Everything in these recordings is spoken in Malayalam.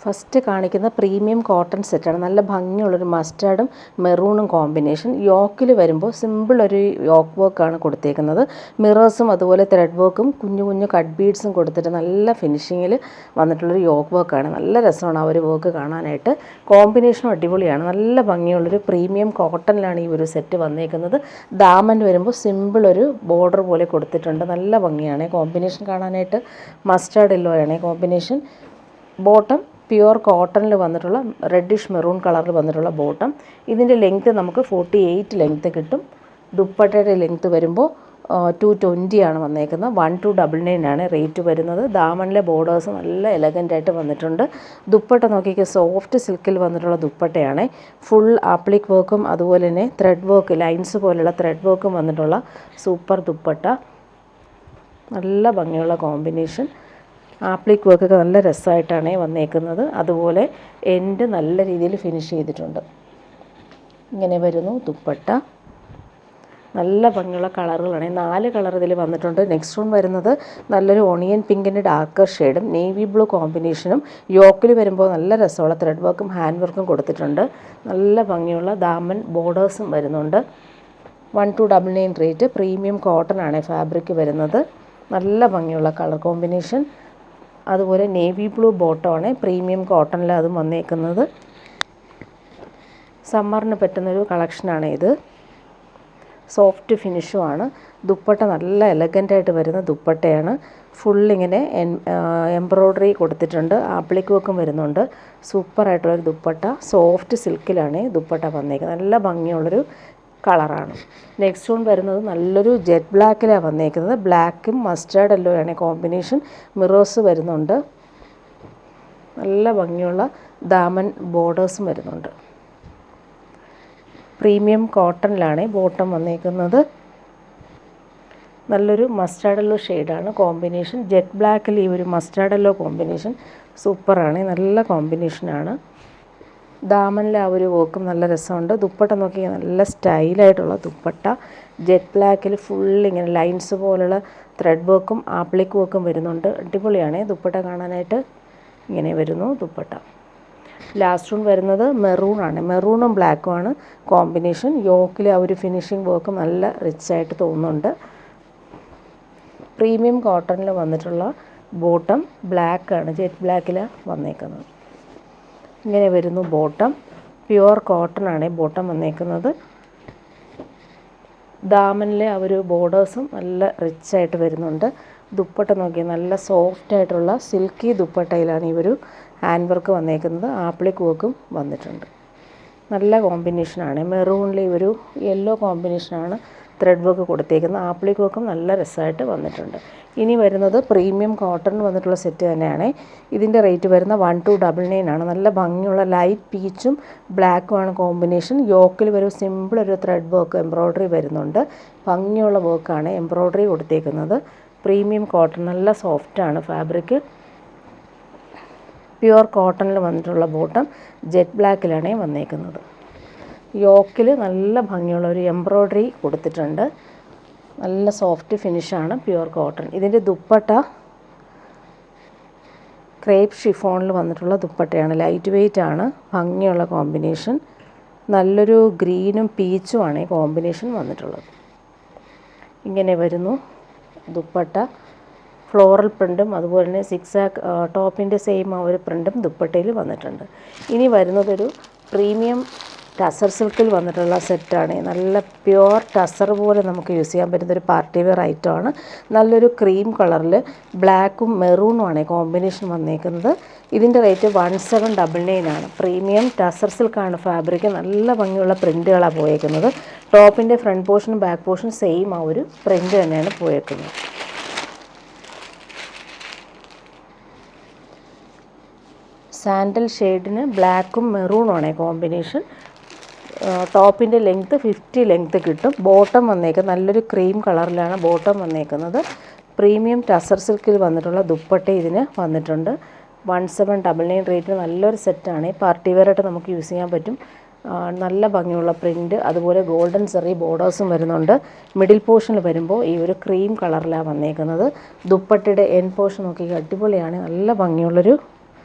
ഫസ്റ്റ് കാണിക്കുന്ന പ്രീമിയം കോട്ടൺ സെറ്റാണ്. നല്ല ഭംഗിയുള്ളൊരു മസ്റ്റാർഡും മെറൂണും കോമ്പിനേഷൻ. യോക്കിൽ വരുമ്പോൾ സിമ്പിൾ ഒരു യോക്ക് വർക്കാണ് കൊടുത്തേക്കുന്നത്. മിറേഴ്സും അതുപോലെ ത്രെഡ് വർക്കും കുഞ്ഞു കുഞ്ഞു കട്ട് ബീഡ്സും കൊടുത്തിട്ട് നല്ല ഫിനിഷിങ്ങിൽ വന്നിട്ടുള്ളൊരു യോക്ക് വർക്കാണ്. നല്ല രസമാണ് ആ ഒരു വർക്ക് കാണാനായിട്ട്. കോമ്പിനേഷനും അടിപൊളിയാണ്. നല്ല ഭംഗിയുള്ളൊരു പ്രീമിയം കോട്ടണിലാണ് ഈ ഒരു സെറ്റ് വന്നേക്കുന്നത്. ദാമൻ വരുമ്പോൾ സിമ്പിൾ ഒരു ബോർഡർ പോലെ കൊടുത്തിട്ടുണ്ട്. നല്ല ഭംഗിയാണ് കോമ്പിനേഷൻ കാണാനായിട്ട്. മസ്റ്റാർഡ് യെല്ലോ ആണ് കോമ്പിനേഷൻ. ബോട്ടം പ്യുവർ കോട്ടണിൽ വന്നിട്ടുള്ള റെഡിഷ് മെറൂൺ കളറിൽ വന്നിട്ടുള്ള ബോട്ടം. ഇതിൻ്റെ ലെങ്ത്ത് നമുക്ക് 48 ലെങ്ത്ത് കിട്ടും. ദുപ്പട്ടയുടെ ലെങ്ത്ത് വരുമ്പോൾ 220 ആണ് വന്നേക്കുന്നത്. 1299 ആണ് റേറ്റ് വരുന്നത്. ദാമണിലെ ബോർഡേഴ്സ് നല്ല എലഗൻ്റായിട്ട് വന്നിട്ടുണ്ട്. ദുപ്പട്ട നോക്കിയൊക്കെ സോഫ്റ്റ് സിൽക്കിൽ വന്നിട്ടുള്ള ദുപ്പട്ടയാണ്. ഫുൾ ആപ്ലിക് വർക്കും അതുപോലെ തന്നെ ത്രെഡ് വർക്ക് ലൈൻസ് പോലുള്ള ത്രെഡ് വർക്കും വന്നിട്ടുള്ള സൂപ്പർ ദുപ്പട്ട. നല്ല ഭംഗിയുള്ള കോമ്പിനേഷൻ. ആപ്ലിക് വർക്കൊക്കെ നല്ല രസമായിട്ടാണ് വന്നേക്കുന്നത്. അതുപോലെ എൻഡ് നല്ല രീതിയിൽ ഫിനിഷ് ചെയ്തിട്ടുണ്ട്. ഇങ്ങനെ വരുന്നു ദുപ്പട്ട. നല്ല ഭംഗിയുള്ള കളറുകളാണ്. 4 കളർ ഇതിൽ വന്നിട്ടുണ്ട്. നെക്സ്റ്റ് വൺ വരുന്നത് നല്ലൊരു ഓണിയൻ പിങ്കിൻ്റെ ഡാർക്കർ ഷെയ്ഡും നേവി ബ്ലൂ കോമ്പിനേഷനും. യോക്കിൽ വരുമ്പോൾ നല്ല രസമുള്ള ത്രെഡ് വർക്കും ഹാൻഡ് വർക്കും കൊടുത്തിട്ടുണ്ട്. നല്ല ഭംഗിയുള്ള ദാമൻ ബോർഡേഴ്സും വരുന്നുണ്ട്. 1299 റേറ്റ്. പ്രീമിയം കോട്ടൺ ആണ് ഫാബ്രിക് വരുന്നത്. നല്ല ഭംഗിയുള്ള കളർ കോമ്പിനേഷൻ. അതുപോലെ നേവി ബ്ലൂ ബോട്ടമാണ് പ്രീമിയം കോട്ടണിൽ അതും വന്നേക്കുന്നത്. സമ്മറിന് പറ്റുന്നൊരു കളക്ഷനാണ് ഇത്. സോഫ്റ്റ് ഫിനിഷുമാണ്. ദുപ്പട്ട നല്ല എലഗൻ്റായിട്ട് വരുന്ന ദുപ്പട്ടയാണ്. ഫുള്ളിങ്ങനെ എംബ്രോയ്ഡറി കൊടുത്തിട്ടുണ്ട്. ആപ്ലിക് വർക്കും വരുന്നുണ്ട്. സൂപ്പറായിട്ടുള്ളൊരു ദുപ്പട്ട. സോഫ്റ്റ് സിൽക്കിലാണ് ദുപ്പട്ട വന്നേക്കുന്നത്. നല്ല ഭംഗിയുള്ളൊരു കളറാണ്. നെക്സ്റ്റ് വൺ വരുന്നത് നല്ലൊരു ജെറ്റ് ബ്ലാക്കിലാണ് വന്നേക്കുന്നത്. ബ്ലാക്കും മസ്റ്റാർഡ് യെല്ലോ ആണ് കോമ്പിനേഷൻ. മിറേഴ്സ് വരുന്നുണ്ട്. നല്ല ഭംഗിയുള്ള ദാമൻ ബോർഡേഴ്സും വരുന്നുണ്ട്. പ്രീമിയം കോട്ടണിലാണ് ബോട്ടം വന്നേക്കുന്നത്. നല്ലൊരു മസ്റ്റാർഡ് യെല്ലോ ഷെയ്ഡാണ് കോമ്പിനേഷൻ. ജെറ്റ് ബ്ലാക്കിൽ ഈ ഒരു മസ്റ്റാർഡ് യെല്ലോ കോമ്പിനേഷൻ സൂപ്പറാണ്. നല്ല കോമ്പിനേഷനാണ്. ദാമനിലെ ആ ഒരു വർക്കും നല്ല രസമുണ്ട്. ദുപ്പട്ട നോക്കി നല്ല സ്റ്റൈലായിട്ടുള്ള ദുപ്പട്ട. ജെറ്റ് ബ്ലാക്കിൽ ഫുള്ളിങ്ങനെ ലൈൻസ് പോലുള്ള ത്രെഡ് വർക്കും ആപ്ലിക് വർക്കും വരുന്നുണ്ട്. അടിപൊളിയാണ് ദുപ്പട്ട കാണാനായിട്ട്. ഇങ്ങനെ വരുന്നു ദുപ്പട്ട. ലാസ്റ്റ് വൺ വരുന്നത് മെറൂണാണ്. മെറൂണും ബ്ലാക്കുമാണ് കോമ്പിനേഷൻ. യോക്കിൽ ആ ഒരു ഫിനിഷിംഗ് വർക്ക് നല്ല റിച്ചായിട്ട് തോന്നുന്നുണ്ട്. പ്രീമിയം കോട്ടണിൽ വന്നിട്ടുള്ള ബോട്ടം ബ്ലാക്കാണ്. ജെറ്റ് ബ്ലാക്കിലാണ് വന്നേക്കുന്നത്. ഇങ്ങനെ വരുന്നു ബോട്ടം. പ്യുവർ കോട്ടൺ ആണ് ബോട്ടം വന്നേക്കുന്നത്. ദാമനിലെ ആ ഒരു ബോർഡേഴ്സും നല്ല റിച്ചായിട്ട് വരുന്നുണ്ട്. ദുപ്പട്ട നോക്കി നല്ല സോഫ്റ്റായിട്ടുള്ള സിൽക്കി ദുപ്പട്ടയിലാണ് ഈ ഒരു ഹാൻഡ് വർക്ക് വന്നേക്കുന്നത്. ആപ്ലിക് വർക്കും വന്നിട്ടുണ്ട്. നല്ല കോമ്പിനേഷനാണ്. മെറൂണിൽ ഒരു യെല്ലോ കോമ്പിനേഷനാണ് ത്രെഡ് വർക്ക് കൊടുത്തേക്കുന്നത്. ആപ്ലിക് വർക്കും നല്ല രസമായിട്ട് വന്നിട്ടുണ്ട്. ഇനി വരുന്നത് പ്രീമിയം കോട്ടൺ വന്നിട്ടുള്ള സെറ്റ് തന്നെയാണ്. ഇതിൻ്റെ റേറ്റ് വരുന്ന 1299 ആണ്. നല്ല ഭംഗിയുള്ള ലൈറ്റ് പീച്ചും ബ്ലാക്കുമാണ് കോമ്പിനേഷൻ. യോക്കിൽ ഒരു സിമ്പിൾ ഒരു ത്രെഡ് വർക്ക് എംബ്രോയ്ഡറി വരുന്നുണ്ട്. ഭംഗിയുള്ള വർക്കാണ് എംബ്രോയ്ഡറി കൊടുത്തേക്കുന്നത്. പ്രീമിയം കോട്ടൺ നല്ല സോഫ്റ്റാണ് ഫാബ്രിക്. പ്യുവർ കോട്ടണിൽ വന്നിട്ടുള്ള ബോട്ടം ജെറ്റ് ബ്ലാക്കിലാണ് വന്നേക്കുന്നത്. യോക്കിൽ നല്ല ഭംഗിയുള്ള ഒരു എംബ്രോയ്ഡറി കൊടുത്തിട്ടുണ്ട്. നല്ല സോഫ്റ്റ് ഫിനിഷാണ്. Pure cotton. ഇതിൻ്റെ ദുപ്പട്ട ക്രേപ്പ് ഷിഫോണിൽ വന്നിട്ടുള്ള ദുപ്പട്ടയാണ്. ലൈറ്റ് വെയ്റ്റ് ആണ്. ഭംഗിയുള്ള കോമ്പിനേഷൻ. നല്ലൊരു ഗ്രീനും പീച്ചുമാണ് ഈ കോമ്പിനേഷൻ വന്നിട്ടുള്ളത്. ഇങ്ങനെ വരുന്നു ദുപ്പട്ട. ഫ്ലോറൽ പ്രിൻറ്റും അതുപോലെ തന്നെ സിക്സാക്ക് ടോപ്പിൻ്റെ സെയിം ആ ഒരു പ്രിൻറ്റും ദുപ്പട്ടയിൽ വന്നിട്ടുണ്ട്. ഇനി വരുന്നതൊരു പ്രീമിയം ടസർ സിൽക്കിൽ വന്നിട്ടുള്ള സെറ്റാണ്. നല്ല പ്യുവർ ടസർ പോലെ നമുക്ക് യൂസ് ചെയ്യാൻ പറ്റുന്നൊരു പാർട്ടി വെയർ ഐറ്റമാണ്. നല്ലൊരു ക്രീം കളറിൽ ബ്ലാക്കും മെറൂണുമാണ് കോമ്പിനേഷൻ വന്നേക്കുന്നത്. ഇതിൻ്റെ റേറ്റ് 1799 ആണ്. പ്രീമിയം ടസർ സിൽക്കാണ് ഫാബ്രിക്. നല്ല ഭംഗിയുള്ള പ്രിൻറ്റുകളാണ് പോയേക്കുന്നത്. ടോപ്പിൻ്റെ ഫ്രണ്ട് പോർഷനും ബാക്ക് പോർഷനും സെയിം ആ ഒരു പ്രിൻറ്റ് തന്നെയാണ് പോയേക്കുന്നത്. സാൻഡൽ ഷെയ്ഡിന് ബ്ലാക്കും മെറൂണുമാണ് കോമ്പിനേഷൻ. ടോപ്പിൻ്റെ ലെങ്ത്ത് 50 ലെങ്ത്ത് കിട്ടും. ബോട്ടം വന്നേക്കുന്നത് നല്ലൊരു ക്രീം കളറിലാണ് ബോട്ടം വന്നേക്കുന്നത്. പ്രീമിയം ടസർ സിൽക്കിൽ വന്നിട്ടുള്ള ദുപ്പട്ട ഇതിന് വന്നിട്ടുണ്ട്. 1799 റേറ്റിന് നല്ലൊരു സെറ്റാണ്. പാർട്ടി വെയറായിട്ട് നമുക്ക് യൂസ് ചെയ്യാൻ പറ്റും. നല്ല ഭംഗിയുള്ള പ്രിൻറ്റ് അതുപോലെ ഗോൾഡൻ സെറി ബോർഡേഴ്സും വരുന്നുണ്ട്. മിഡിൽ പോർഷനിൽ വരുമ്പോൾ ഈ ഒരു ക്രീം കളറിലാണ് വന്നേക്കുന്നത്. ദുപ്പട്ടയുടെ എൻഡ് പോർഷൻ നോക്കി അടിപൊളിയാണ്. നല്ല ഭംഗിയുള്ളൊരു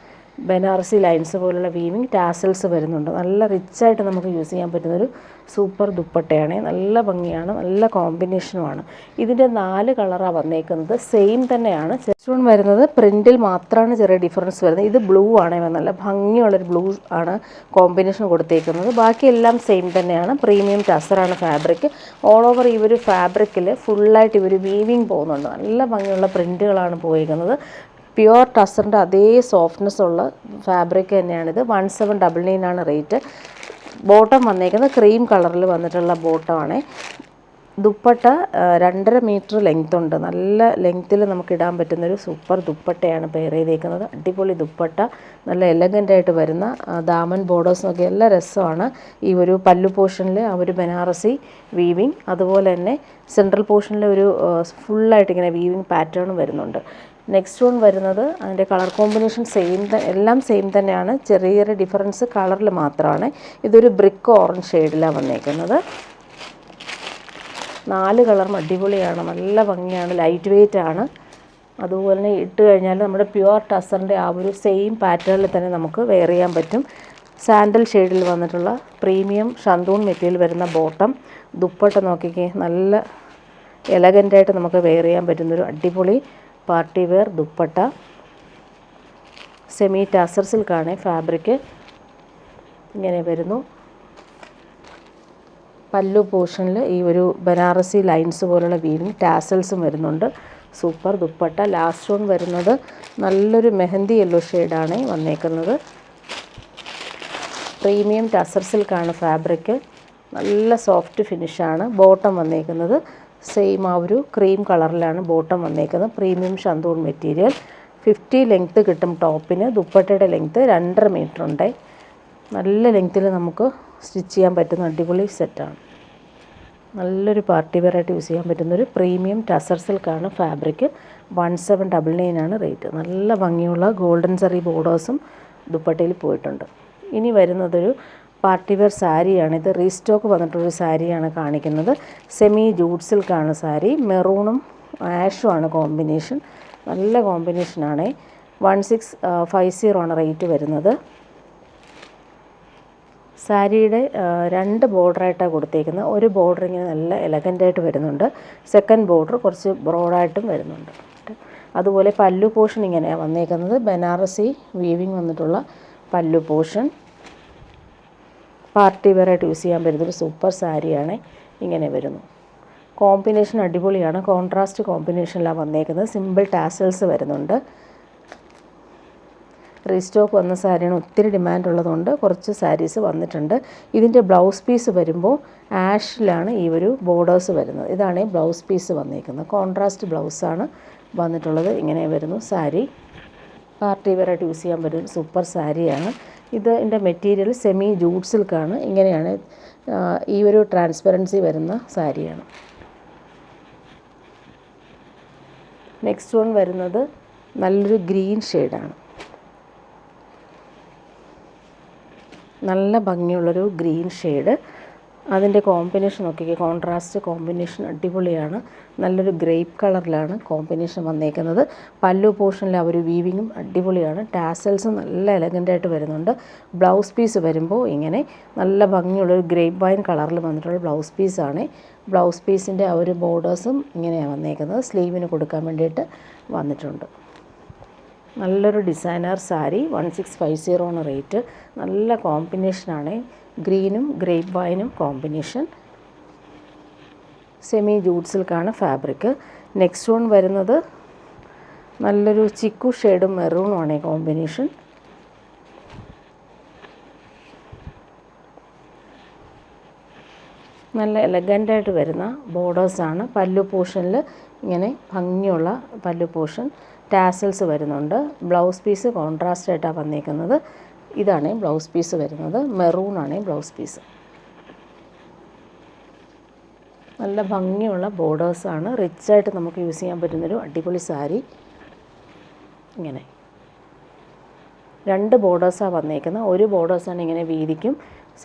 ബനാറസി ലൈൻസ് പോലുള്ള വീവിങ് ടാസൽസ് വരുന്നുണ്ട്. നല്ല റിച്ചായിട്ട് നമുക്ക് യൂസ് ചെയ്യാൻ പറ്റുന്നൊരു സൂപ്പർ ദുപ്പട്ടയാണ്. നല്ല ഭംഗിയാണ്, നല്ല കോമ്പിനേഷനുമാണ്. ഇതിൻ്റെ 4 കളറാണ് വന്നേക്കുന്നത്. സെയിം തന്നെയാണ്. സ്റ്റോൺ വരുന്നത് പ്രിൻറ്റിൽ മാത്രമാണ് ചെറിയ ഡിഫറൻസ് വരുന്നത്. ഇത് ബ്ലൂ ആണ്, നല്ല ഭംഗിയുള്ളൊരു ബ്ലൂ ആണ് കോമ്പിനേഷൻ കൊടുത്തേക്കുന്നത്. ബാക്കിയെല്ലാം സെയിം തന്നെയാണ്. പ്രീമിയം ടസറാണ് ഫാബ്രിക്. ഓൾ ഓവർ ഈ ഒരു ഫാബ്രിക്കിൽ ഫുള്ളായിട്ട് ഇവർ വീവിങ് പോകുന്നുണ്ട്. നല്ല ഭംഗിയുള്ള പ്രിൻറ്റുകളാണ് പോയിരിക്കുന്നത്. പ്യുവർ ടസറിൻ്റെ അതേ സോഫ്റ്റ്നെസ് ഉള്ള ഫാബ്രിക് തന്നെയാണിത്. 1799 ആണ് റേറ്റ്. ബോട്ടം വന്നേക്കുന്നത് ക്രീം കളറിൽ വന്നിട്ടുള്ള ബോട്ടമാണ്. ദുപ്പട്ട 2.5 മീറ്റർ ലെങ്ത് ഉണ്ട്. നല്ല ലെങ്ത്തിൽ നമുക്ക് ഇടാൻ പറ്റുന്നൊരു സൂപ്പർ ദുപ്പട്ടയാണ് പെയർ ചെയ്തേക്കുന്നത്. അടിപൊളി ദുപ്പട്ട, നല്ല എലഗൻ്റായിട്ട് വരുന്ന ദാമൻ ബോർഡേഴ്സൊക്കെ എല്ലാ രസമാണ്. ഈ ഒരു പല്ലു പോർഷനിൽ ആ ഒരു ബനാറസി വീവിങ്, അതുപോലെ തന്നെ സെൻട്രൽ പോർഷനിൽ ഒരു ഫുള്ളായിട്ട് ഇങ്ങനെ വീവിങ് പാറ്റേൺ വരുന്നുണ്ട്. നെക്സ്റ്റ് വൺ വരുന്നത് അതിൻ്റെ കളർ കോമ്പിനേഷൻ എല്ലാം സെയിം തന്നെയാണ്. ചെറിയ ചെറിയ ഡിഫറൻസ് കളറിൽ മാത്രമാണ്. ഇതൊരു ബ്രിക്ക് ഓറഞ്ച് ഷെയ്ഡിലാണ് വന്നേക്കുന്നത്. 4 കളറും അടിപൊളിയാണ്, നല്ല ഭംഗിയാണ്, ലൈറ്റ് വെയ്റ്റ് ആണ്. അതുപോലെ തന്നെ ഇട്ട് കഴിഞ്ഞാൽ നമ്മുടെ പ്യുവർ ടസറിൻ്റെ ആ ഒരു സെയിം പാറ്റേണിൽ തന്നെ നമുക്ക് വെയർ ചെയ്യാൻ പറ്റും. സാൻഡൽ ഷെയ്ഡിൽ വന്നിട്ടുള്ള പ്രീമിയം ഷന്തൂൺ മെറ്റീരിയൽ വരുന്ന ബോട്ടം. ദുപ്പട്ട നോക്കിക്കേ, നല്ല എലഗൻ്റായിട്ട് നമുക്ക് വെയർ ചെയ്യാൻ പറ്റുന്നൊരു അടിപൊളി party wear dupatta. Semi tussar സിൽക്കാണ് ഫാബ്രിക്. ഇങ്ങനെ വരുന്നു. പല്ലു പോർഷനിൽ ഈ ഒരു ബനാറസി ലൈൻസ് പോലുള്ള വീവിങ് ടാസൽസും വരുന്നുണ്ട്. സൂപ്പർ ദുപ്പട്ട. ലാസ്റ്റ് വൺ വരുന്നത് നല്ലൊരു മെഹന്തി യെല്ലോ ഷെയ്ഡാണ് വന്നേക്കുന്നത്. പ്രീമിയം ടസർ സിൽക്കാണ് ഫാബ്രിക്. നല്ല സോഫ്റ്റ് ഫിനിഷാണ്. ബോട്ടം വന്നേക്കുന്നത് സെയിം ആ ഒരു ക്രീം കളറിലാണ് ബോട്ടം വന്നേക്കുന്നത്. പ്രീമിയം ഷന്തൂൺ മെറ്റീരിയൽ. 50 ലെങ്ത്ത് കിട്ടും ടോപ്പിന്. ദുപ്പട്ടയുടെ ലെങ്ത്ത് 2.5 മീറ്റർ ഉണ്ട്. നല്ല ലെങ്ത്തിൽ നമുക്ക് സ്റ്റിച്ച് ചെയ്യാൻ പറ്റുന്ന അടിപൊളി സെറ്റാണ്. നല്ലൊരു പാർട്ടി വെയറായിട്ട് യൂസ് ചെയ്യാൻ പറ്റുന്നൊരു പ്രീമിയം ടസർ സിൽക്കാണ് ഫാബ്രിക്. 1799 ആണ് റേറ്റ്. നല്ല ഭംഗിയുള്ള ഗോൾഡൻ സെറി ബോർഡേഴ്സും ദുപ്പട്ടയിൽ പോയിട്ടുണ്ട്. ഇനി വരുന്നതൊരു പാർട്ടി വെയർ സാരിയാണ്. ഇത് റീസ്റ്റോക്ക് വന്നിട്ടുള്ളൊരു സാരിയാണ് കാണിക്കുന്നത്. സെമി ജൂട്ട് സിൽക്കാണ് സാരി. മെറൂണും ആഷും ആണ് കോമ്പിനേഷൻ. നല്ല കോമ്പിനേഷനാണ്. 1650 ആണ് റേറ്റ് വരുന്നത്. സാരിയുടെ 2 ബോർഡറായിട്ടാണ് കൊടുത്തേക്കുന്നത്. ഒരു ബോർഡർ ഇങ്ങനെ നല്ല എലഗൻ്റായിട്ട് വരുന്നുണ്ട്. സെക്കൻഡ് ബോർഡർ കുറച്ച് ബ്രോഡായിട്ടും വരുന്നുണ്ട്. അതുപോലെ പല്ലു പോർഷൻ ഇങ്ങനെയാണ് വന്നേക്കുന്നത്. ബനാറസി വീവിങ് വന്നിട്ടുള്ള പല്ലു പോർഷൻ. പാർട്ടി വെയറായിട്ട് യൂസ് ചെയ്യാൻ പറ്റുന്നൊരു സൂപ്പർ സാരിയാണ്. ഇങ്ങനെ വരുന്നു. കോമ്പിനേഷൻ അടിപൊളിയാണ്. കോൺട്രാസ്റ്റ് കോമ്പിനേഷനിലാണ് വന്നേക്കുന്നത്. സിമ്പിൾ ടാസൽസ് വരുന്നുണ്ട്. റീസ്റ്റോക്ക് വന്ന സാരിയാണ്. ഒത്തിരി ഡിമാൻഡ് ഉള്ളതുകൊണ്ട് കുറച്ച് സാരീസ് വന്നിട്ടുണ്ട്. ഇതിൻ്റെ ബ്ലൗസ് പീസ് വരുമ്പോൾ ആഷിലാണ് ഈ ഒരു ബോർഡേഴ്സ് വരുന്നത്. ഇതാണ് ബ്ലൗസ് പീസ് വന്നേക്കുന്നത്. കോൺട്രാസ്റ്റ് ബ്ലൗസാണ് വന്നിട്ടുള്ളത്. ഇങ്ങനെ വരുന്നു സാരി. പാർട്ടി വെയറായിട്ട് യൂസ് ചെയ്യാൻ പറ്റുന്ന സൂപ്പർ സാരിയാണ്. ഇതിൻ്റെ മെറ്റീരിയൽ സെമി ജൂട്ട് സിൽക്കാണ്. ഇങ്ങനെയാണ് ഈ ഒരു ട്രാൻസ്പെറൻസി വരുന്ന സാരിയാണ്. നെക്സ്റ്റ് വൺ വരുന്നത് നല്ലൊരു ഗ്രീൻ ഷെയ്ഡാണ്. നല്ല ഭംഗിയുള്ളൊരു ഗ്രീൻ ഷെയ്ഡ്. അതിൻ്റെ കോമ്പിനേഷൻ നോക്കിക്കേ, കോൺട്രാസ്റ്റ് കോമ്പിനേഷൻ അടിപൊളിയാണ്. നല്ലൊരു ഗ്രേപ്പ് കളറിലാണ് കോമ്പിനേഷൻ വന്നേക്കുന്നത്. പല്ലു പോർഷനിൽ ആ ഒരു വീവിങ്ങും അടിപൊളിയാണ്. ടാസൽസും നല്ല എലഗൻ്റായിട്ട് വരുന്നുണ്ട്. ബ്ലൗസ് പീസ് വരുമ്പോൾ ഇങ്ങനെ നല്ല ഭംഗിയുള്ളൊരു ഗ്രേപ്പ് വൈൻ കളറിൽ വന്നിട്ടുള്ള ബ്ലൗസ് പീസാണ്. ബ്ലൗസ് പീസിൻ്റെ ആ ഒരു ബോർഡേഴ്സും ഇങ്ങനെയാണ് വന്നേക്കുന്നത്. സ്ലീവിന് കൊടുക്കാൻ വേണ്ടിയിട്ട് വന്നിട്ടുണ്ട്. നല്ലൊരു ഡിസൈനർ സാരി. 1650 ആണ് റേറ്റ്. നല്ല കോമ്പിനേഷനാണ്. ഗ്രീനും ഗ്രേപ്പ് വൈനും കോമ്പിനേഷൻ. സെമി ജൂട്ട് സിൽക്കാണ് ഫാബ്രിക്. നെക്സ്റ്റ് വൺ വരുന്നത് നല്ലൊരു ചിക്കു ഷെയ്ഡും മെറൂണുമാണ് കോമ്പിനേഷൻ. നല്ല എലഗൻ്റായിട്ട് വരുന്ന ബോർഡേഴ്സാണ്. പല്ലു പോർഷനിൽ ഇങ്ങനെ ഭംഗിയുള്ള പല്ലു പോർഷൻ. ടാസൽസ് വരുന്നുണ്ട്. ബ്ലൗസ് പീസ് കോൺട്രാസ്റ്റ് ആയിട്ടാണ് വന്നേക്കുന്നത്. ഇതാണ് ബ്ലൗസ് പീസ് വരുന്നത്. മെറൂണാണ് ബ്ലൗസ് പീസ്. നല്ല ഭംഗിയുള്ള ബോർഡേഴ്സാണ്. റിച്ചായിട്ട് നമുക്ക് യൂസ് ചെയ്യാൻ പറ്റുന്നൊരു അടിപൊളി സാരി. ഇങ്ങനെ 2 ബോർഡേഴ്സാണ് വന്നേക്കുന്നത്. ഒരു ബോർഡേഴ്സാണ് ഇങ്ങനെ വീതിക്കും.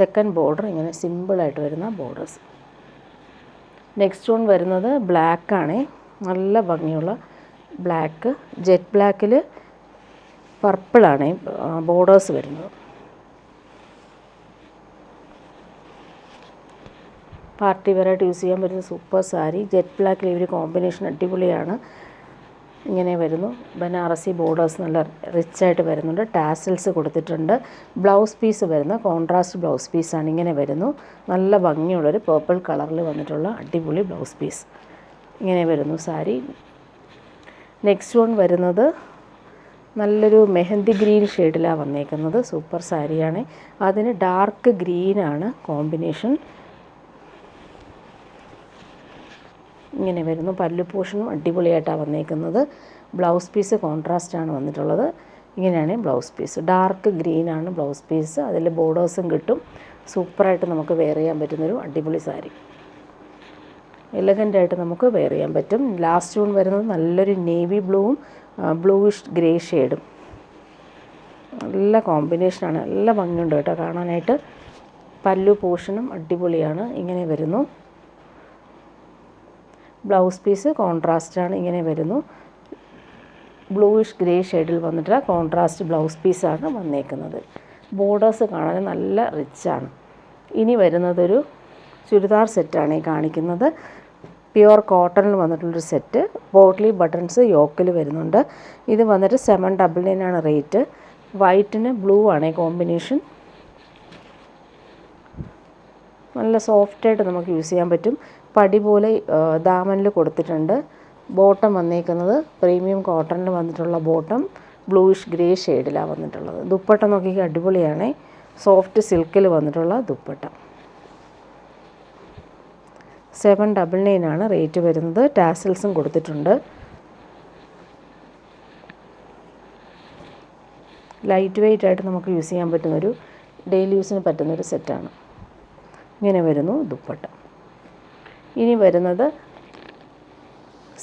സെക്കൻഡ് ബോർഡർ ഇങ്ങനെ സിമ്പിളായിട്ട് വരുന്ന ബോർഡേഴ്സ്. നെക്സ്റ്റ് വൺ വരുന്നത് ബ്ലാക്കാണ്. നല്ല ഭംഗിയുള്ള ബ്ലാക്ക്. ജെറ്റ് ബ്ലാക്കിൽ പർപ്പിളാണ് ബോർഡേഴ്സ് വരുന്നത്. പാർട്ടി വെയറായിട്ട് യൂസ് ചെയ്യാൻ പറ്റുന്ന സൂപ്പർ സാരി. ജെറ്റ് ബ്ലാക്കിൽ ഒരു കോമ്പിനേഷൻ അടിപൊളിയാണ്. ഇങ്ങനെ വരുന്നു. ബനാറസി ബോർഡേഴ്സ് നല്ല റിച്ചായിട്ട് വരുന്നുണ്ട്. ടാസൽസ് കൊടുത്തിട്ടുണ്ട്. ബ്ലൗസ് പീസ് വരുന്ന കോൺട്രാസ്റ്റ് ബ്ലൗസ് പീസാണ്. ഇങ്ങനെ വരുന്നു. നല്ല ഭംഗിയുള്ളൊരു പേർപ്പിൾ കളറിൽ വന്നിട്ടുള്ള അടിപൊളി ബ്ലൗസ് പീസ്. ഇങ്ങനെ വരുന്നു സാരി. നെക്സ്റ്റ് വൺ വരുന്നത് നല്ലൊരു മെഹന്തി ഗ്രീൻ ഷെയ്ഡിലാണ് വന്നേക്കുന്നത്. സൂപ്പർ സാരിയാണ്. അതിന് ഡാർക്ക് ഗ്രീനാണ് കോമ്പിനേഷൻ. ഇങ്ങനെ വരുന്നു. പല്ലു പോർഷനും അടിപൊളിയായിട്ടാണ് വന്നേക്കുന്നത്. ബ്ലൗസ് പീസ് കോൺട്രാസ്റ്റാണ് വന്നിട്ടുള്ളത്. ഇങ്ങനെയാണ് ബ്ലൗസ് പീസ്. ഡാർക്ക് ഗ്രീനാണ് ബ്ലൗസ് പീസ്. അതിൽ ബോർഡേഴ്സും കിട്ടും. സൂപ്പറായിട്ട് നമുക്ക് വെയർ ചെയ്യാൻ പറ്റുന്നൊരു അടിപൊളി സാരി. എലഗൻ്റായിട്ട് നമുക്ക് വെയർ ചെയ്യാൻ പറ്റും. ലാസ്റ്റ് വൺ വരുന്നത് നല്ലൊരു നേവി ബ്ലൂവും ബ്ലൂയിഷ് ഗ്രേ ഷെയ്ഡും. നല്ല കോമ്പിനേഷനാണ്. നല്ല ഭംഗിയുണ്ട് കേട്ടോ കാണാനായിട്ട്. പല്ലു പോർഷനും അടിപൊളിയാണ്. ഇങ്ങനെ വരുന്നു. ബ്ലൗസ് പീസ് കോൺട്രാസ്റ്റാണ്. ഇങ്ങനെ വരുന്നു. ബ്ലൂയിഷ് ഗ്രേ ഷെയ്ഡിൽ വന്നിട്ട് കോൺട്രാസ്റ്റ് ബ്ലൗസ് പീസാണ് വന്നേക്കുന്നത്. ബോർഡേഴ്സ് കാണാൻ നല്ല റിച്ചാണ്. ഇനി വരുന്നതൊരു ചുരിദാർ സെറ്റാണ് ഈ കാണിക്കുന്നത്. പ്യുവർ കോട്ടണിൽ വന്നിട്ടുള്ളൊരു സെറ്റ്. പോട്ട്ലി ബട്ടൺസ് യോക്കിൽ വരുന്നുണ്ട്. ഇത് വന്നിട്ട് 799 റേറ്റ്. വൈറ്റിന് ബ്ലൂ ആണ് കോമ്പിനേഷൻ. നല്ല സോഫ്റ്റായിട്ട് നമുക്ക് യൂസ് ചെയ്യാൻ പറ്റും. പടി പോലെ ദാമനിൽ കൊടുത്തിട്ടുണ്ട്. ബോട്ടം വന്നേക്കുന്നത് പ്രീമിയം കോട്ടണിൽ വന്നിട്ടുള്ള ബോട്ടം ബ്ലൂയിഷ് ഗ്രേ ഷെയ്ഡിലാണ് വന്നിട്ടുള്ളത്. ദുപ്പട്ട നോക്കിയാൽ അടിപൊളിയാണ്. സോഫ്റ്റ് സിൽക്കിൽ വന്നിട്ടുള്ള ദുപ്പട്ട. 799 റേറ്റ് വരുന്നത്. ടാസൽസും കൊടുത്തിട്ടുണ്ട്. ലൈറ്റ് വെയ്റ്റ് ആയിട്ട് നമുക്ക് യൂസ് ചെയ്യാൻ പറ്റുന്നൊരു ഡെയിലി യൂസിന് പറ്റുന്നൊരു സെറ്റാണ്. ഇങ്ങനെ വരുന്നു ദുപ്പട്ട. ഇനി വരുന്നത്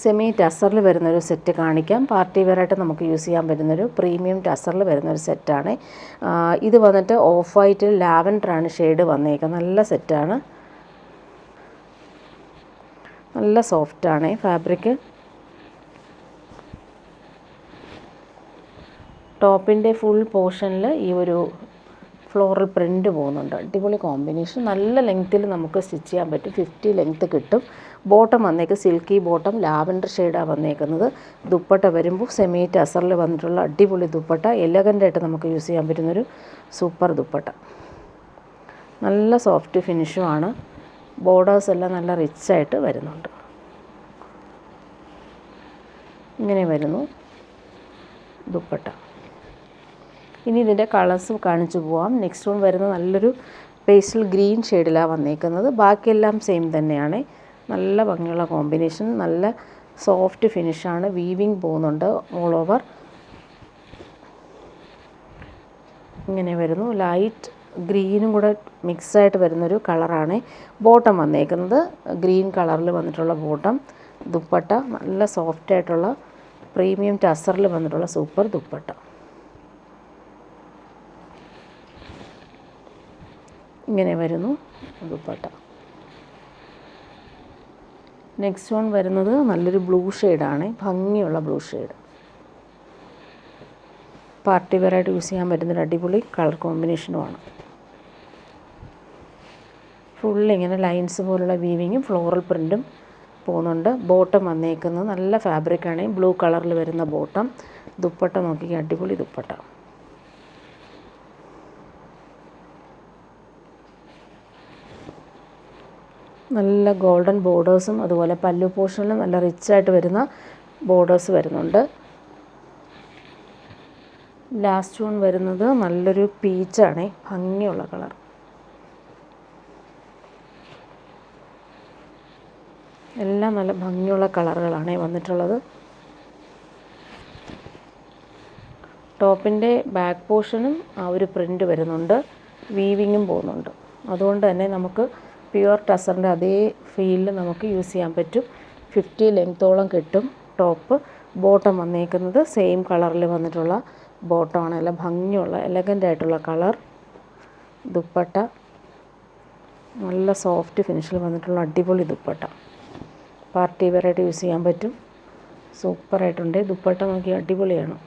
സെമി ടസറിൽ വരുന്നൊരു സെറ്റ് കാണിക്കാം. പാർട്ടി വെയറായിട്ട് നമുക്ക് യൂസ് ചെയ്യാൻ പറ്റുന്നൊരു പ്രീമിയം ടസറിൽ വരുന്നൊരു സെറ്റാണ്. ഇത് വന്നിട്ട് ഓഫ് വൈറ്റിൽ ലാവൻഡറാണ് ഷെയ്ഡ് വന്നേക്കുന്നത്. നല്ല സെറ്റാണ്. നല്ല സോഫ്റ്റാണ് ഫാബ്രിക്. ടോപ്പിൻ്റെ ഫുൾ പോർഷനിൽ ഈ ഒരു ഫ്ലോറൽ പ്രിൻ്റ് പോകുന്നുണ്ട്. അടിപൊളി കോമ്പിനേഷൻ. നല്ല ലെങ്ത്തിൽ നമുക്ക് സ്റ്റിച്ച് ചെയ്യാൻ പറ്റും. 50 ലെങ്ത്ത് കിട്ടും. ബോട്ടം വന്നേക്ക് സിൽക്കി ബോട്ടം ലാവൻഡർ ഷെയ്ഡാണ് വന്നേക്കുന്നത്. ദുപ്പട്ട വരുമ്പോൾ സെമി ടസറിൽ വന്നിട്ടുള്ള അടിപൊളി ദുപ്പട്ട. എലഗൻ്റായിട്ട് നമുക്ക് യൂസ് ചെയ്യാൻ പറ്റുന്നൊരു സൂപ്പർ ദുപ്പട്ട. നല്ല സോഫ്റ്റ് ഫിനിഷുമാണ്. ബോർഡേഴ്സ് എല്ലാം നല്ല റിച്ചായിട്ട് വരുന്നുണ്ട്. ഇങ്ങനെ വരുന്നു ദുപ്പട്ട. ഇനി ഇതിൻ്റെ കളേഴ്സ് കാണിച്ചു പോവാം. നെക്സ്റ്റ് വൺ വരുന്നത് നല്ലൊരു പേസ്റ്റൽ ഗ്രീൻ ഷെയ്ഡിലാണ് വന്നേക്കുന്നത്. ബാക്കിയെല്ലാം സെയിം തന്നെയാണ്. നല്ല ഭംഗിയുള്ള കോമ്പിനേഷൻ. നല്ല സോഫ്റ്റ് ഫിനിഷാണ്. വീവിങ് പോകുന്നുണ്ട് ഓൾ ഓവർ. ഇങ്ങനെ വരുന്നു. ലൈറ്റ് ഗ്രീനും കൂടെ മിക്സായിട്ട് വരുന്നൊരു കളറാണ്. ബോട്ടം വന്നേക്കുന്നത് ഗ്രീൻ കളറിൽ വന്നിട്ടുള്ള ബോട്ടം. ദുപ്പട്ട നല്ല സോഫ്റ്റായിട്ടുള്ള പ്രീമിയം ടസറിൽ വന്നിട്ടുള്ള സൂപ്പർ ദുപ്പട്ട. ഇങ്ങനെ വരുന്നു ദുപ്പട്ട. നെക്സ്റ്റ് വൺ വരുന്നത് നല്ലൊരു ബ്ലൂ ഷെയ്ഡാണ്. ഭംഗിയുള്ള ബ്ലൂ ഷെയ്ഡ്. പാർട്ടി വെയറായിട്ട് യൂസ് ചെയ്യാൻ പറ്റുന്നൊരു അടിപൊളി കളർ കോമ്പിനേഷനുമാണ്. ഫുള്ളിങ്ങനെ ലൈൻസ് പോലുള്ള വീവിങ്ങും ഫ്ലോറൽ പ്രിൻറ്റും പോകുന്നുണ്ട്. ബോട്ടം വന്നേക്കുന്നത് നല്ല ഫാബ്രിക്കാണ്. ബ്ലൂ കളറിൽ വരുന്ന ബോട്ടം. ദുപ്പട്ട നോക്കിയാൽ അടിപൊളി ദുപ്പട്ട. നല്ല ഗോൾഡൻ ബോർഡേഴ്സും അതുപോലെ പല്ലു പോർഷനിലും നല്ല റിച്ചായിട്ട് വരുന്ന ബോർഡേഴ്സ് വരുന്നുണ്ട്. ലാസ്റ്റ് വൺ വരുന്നത് നല്ലൊരു പീച്ചാണ്. ഭംഗിയുള്ള കളർ. എല്ലാം നല്ല ഭംഗിയുള്ള കളറുകളാണ് വന്നിട്ടുള്ളത്. ടോപ്പിൻ്റെ ബാക്ക് പോർഷനും ആ ഒരു പ്രിൻ്റ് വരുന്നുണ്ട്. വീവിങ്ങും പോകുന്നുണ്ട്. അതുകൊണ്ട് തന്നെ നമുക്ക് പ്യുവർ ടസറിൻ്റെ അതേ ഫീലിൽ നമുക്ക് യൂസ് ചെയ്യാൻ പറ്റും. 50 ലെങ്ത്തോളം കിട്ടും ടോപ്പ്. ബോട്ടം വന്നേക്കുന്നത് സെയിം കളറിൽ വന്നിട്ടുള്ള ബോട്ടമാണ്. നല്ല ഭംഗിയുള്ള എലഗൻ്റായിട്ടുള്ള കളർ. ദുപ്പട്ട നല്ല സോഫ്റ്റ് ഫിനിഷിൽ വന്നിട്ടുള്ള അടിപൊളി ദുപ്പട്ട. പാർട്ടി വെയറായിട്ട് യൂസ് ചെയ്യാൻ പറ്റും. സൂപ്പറായിട്ടുണ്ട്. ദുപ്പട്ട നോക്കി അടിപൊളിയാണ്.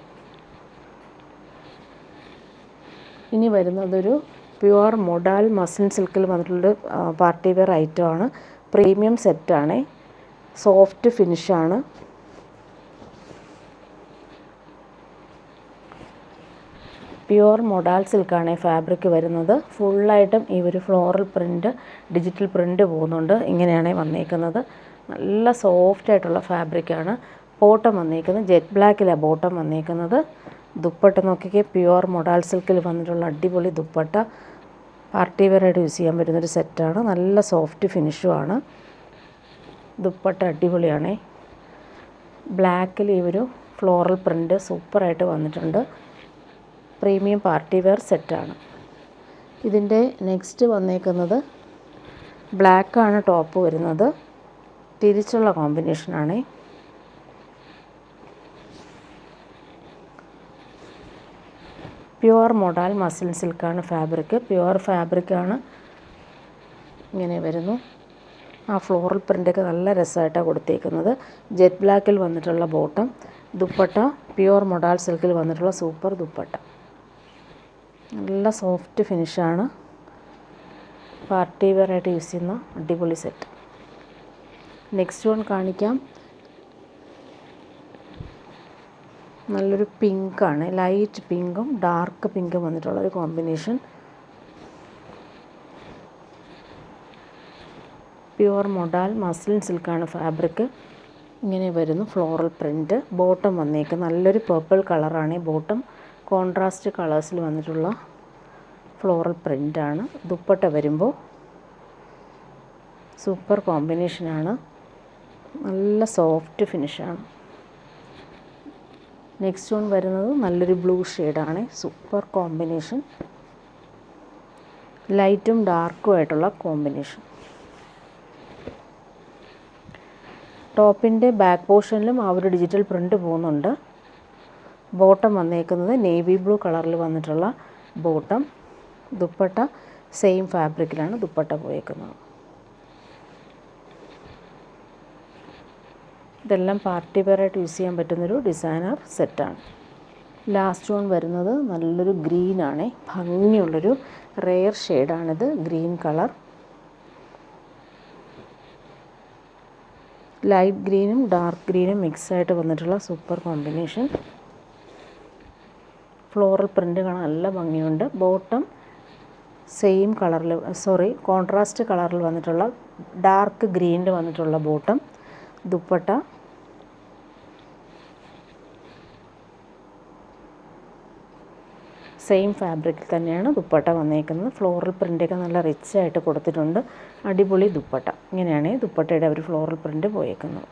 ഇനി വരുന്നതൊരു പ്യുവർ മൊഡാൽ മസ്ലിൻ സിൽക്കിൽ വന്നിട്ടുള്ളൊരു പാർട്ടി വെയർ ഐറ്റമാണ്. പ്രീമിയം സെറ്റാണ്, സോഫ്റ്റ് ഫിനിഷാണ്. പ്യുവർ മൊഡാൽ സിൽക്കാണ് ഫാബ്രിക് വരുന്നത്. ഫുള്ളായിട്ടും ഈ ഒരു ഫ്ലോറൽ പ്രിൻ്റ്, ഡിജിറ്റൽ പ്രിൻ്റ് പോകുന്നുണ്ട്. ഇങ്ങനെയാണ് വന്നേക്കുന്നത്. നല്ല സോഫ്റ്റ് ആയിട്ടുള്ള ഫാബ്രിക്കാണ്. ബോട്ടം വന്നേക്കുന്നത് ജെറ്റ് ബ്ലാക്കിലാണ് ബോട്ടം വന്നേക്കുന്നത്. ദുപ്പട്ട നോക്കിക്കേ, പ്യുവർ മൊഡാൽ സിൽക്കിൽ വന്നിട്ടുള്ള അടിപൊളി ദുപ്പട്ട. പാർട്ടി വെയറായിട്ട് യൂസ് ചെയ്യാൻ പറ്റുന്നൊരു സെറ്റാണ്. നല്ല സോഫ്റ്റ് ഫിനിഷുമാണ്. ദുപ്പട്ട അടിപൊളിയാണേ. ബ്ലാക്കിൽ ഈ ഒരു ഫ്ലോറൽ പ്രിൻ്റ് സൂപ്പറായിട്ട് വന്നിട്ടുണ്ട്. പ്രീമിയം പാർട്ടി വെയർ സെറ്റാണ്. ഇതിൻ്റെ നെക്സ്റ്റ് വന്നേക്കുന്നത് ബ്ലാക്കാണ് ടോപ്പ് വരുന്നത്. തിരിച്ചുള്ള കോമ്പിനേഷനാണ്. പ്യുവർ മൊഡാൽ മസ്ലിൻ സിൽക്കാണ് ഫാബ്രിക്. പ്യുവർ ഫാബ്രിക്കാണ്. ഇങ്ങനെ വരുന്നു. ആ ഫ്ലോറൽ പ്രിൻ്റൊക്കെ നല്ല രസമായിട്ടാണ് കൊടുത്തേക്കുന്നത്. ജെറ്റ് ബ്ലാക്കിൽ വന്നിട്ടുള്ള ബോട്ടം. ദുപ്പട്ട പ്യുവർ മൊഡാൽ സിൽക്കിൽ വന്നിട്ടുള്ള സൂപ്പർ ദുപ്പട്ട. നല്ല സോഫ്റ്റ് ഫിനിഷാണ്. പാർട്ടി വെയറായിട്ട് യൂസ് ചെയ്യുന്ന അടിപൊളി സെറ്റ്. നെക്സ്റ്റ് വൺ കാണിക്കാം. നല്ലൊരു പിങ്കാണ്, ലൈറ്റ് പിങ്കും ഡാർക്ക് പിങ്കും വന്നിട്ടുള്ളൊരു കോമ്പിനേഷൻ. പ്യുവർ മൊഡാൽ മസ്ലിൻ സിൽക്കാണ് ഫാബ്രിക്. ഇങ്ങനെ വരുന്നു ഫ്ലോറൽ പ്രിൻ്റ്. ബോട്ടം വന്നേക്ക് നല്ലൊരു പേർപ്പിൾ കളറാണ്. ബോട്ടം കോൺട്രാസ്റ്റ് കളേഴ്സിൽ വന്നിട്ടുള്ള ഫ്ലോറൽ പ്രിൻ്റാണ്. ദുപ്പട്ട വരുമ്പോൾ സൂപ്പർ കോമ്പിനേഷനാണ്. നല്ല സോഫ്റ്റ് ഫിനിഷാണ്. നെക്സ്റ്റ് വൺ വരുന്നത് നല്ലൊരു ബ്ലൂ ഷെയ്ഡാണ്. Super combination. ലൈറ്റും ഡാർക്കും ആയിട്ടുള്ള കോമ്പിനേഷൻ. ടോപ്പിൻ്റെ ബാക്ക് പോർഷനിലും ആ ഒരു ഡിജിറ്റൽ പ്രിൻ്റ് പോകുന്നുണ്ട്. ബോട്ടം വന്നേക്കുന്നത് നേവി ബ്ലൂ കളറിൽ വന്നിട്ടുള്ള ബോട്ടം. ദുപ്പട്ട സെയിം ഫാബ്രിക്കിലാണ് ദുപ്പട്ട പോയേക്കുന്നത്. ഇതെല്ലാം പാർട്ടി വെയറായിട്ട് യൂസ് ചെയ്യാൻ പറ്റുന്നൊരു ഡിസൈനർ സെറ്റാണ്. ലാസ്റ്റ് വൺ വരുന്നത് നല്ലൊരു ഗ്രീനാണ്. ഭംഗിയുള്ളൊരു റെയർ ഷെയ്ഡാണിത്. Green colour. ലൈറ്റ് ഗ്രീനും ഡാർക്ക് ഗ്രീനും മിക്സായിട്ട് വന്നിട്ടുള്ള സൂപ്പർ കോമ്പിനേഷൻ. ഫ്ലോറൽ പ്രിൻ്റ് കാണാൻ നല്ല ഭംഗിയുണ്ട്. ബോട്ടം സെയിം കളറിൽ കോൺട്രാസ്റ്റ് കളറിൽ വന്നിട്ടുള്ള ഡാർക്ക് ഗ്രീനിൽ വന്നിട്ടുള്ള ബോട്ടം. ദുപ്പട്ട സെയിം ഫാബ്രിക്കിൽ തന്നെയാണ് ദുപ്പട്ട വന്നേക്കുന്നത്. ഫ്ലോറൽ പ്രിൻ്റൊക്കെ നല്ല റിച്ചായിട്ട് കൊടുത്തിട്ടുണ്ട്. അടിപൊളി ദുപ്പട്ട. ഇങ്ങനെയാണ് ദുപ്പട്ടയുടെ ഒരു ഫ്ലോറൽ പ്രിൻ്റ് പോയേക്കുന്നത്.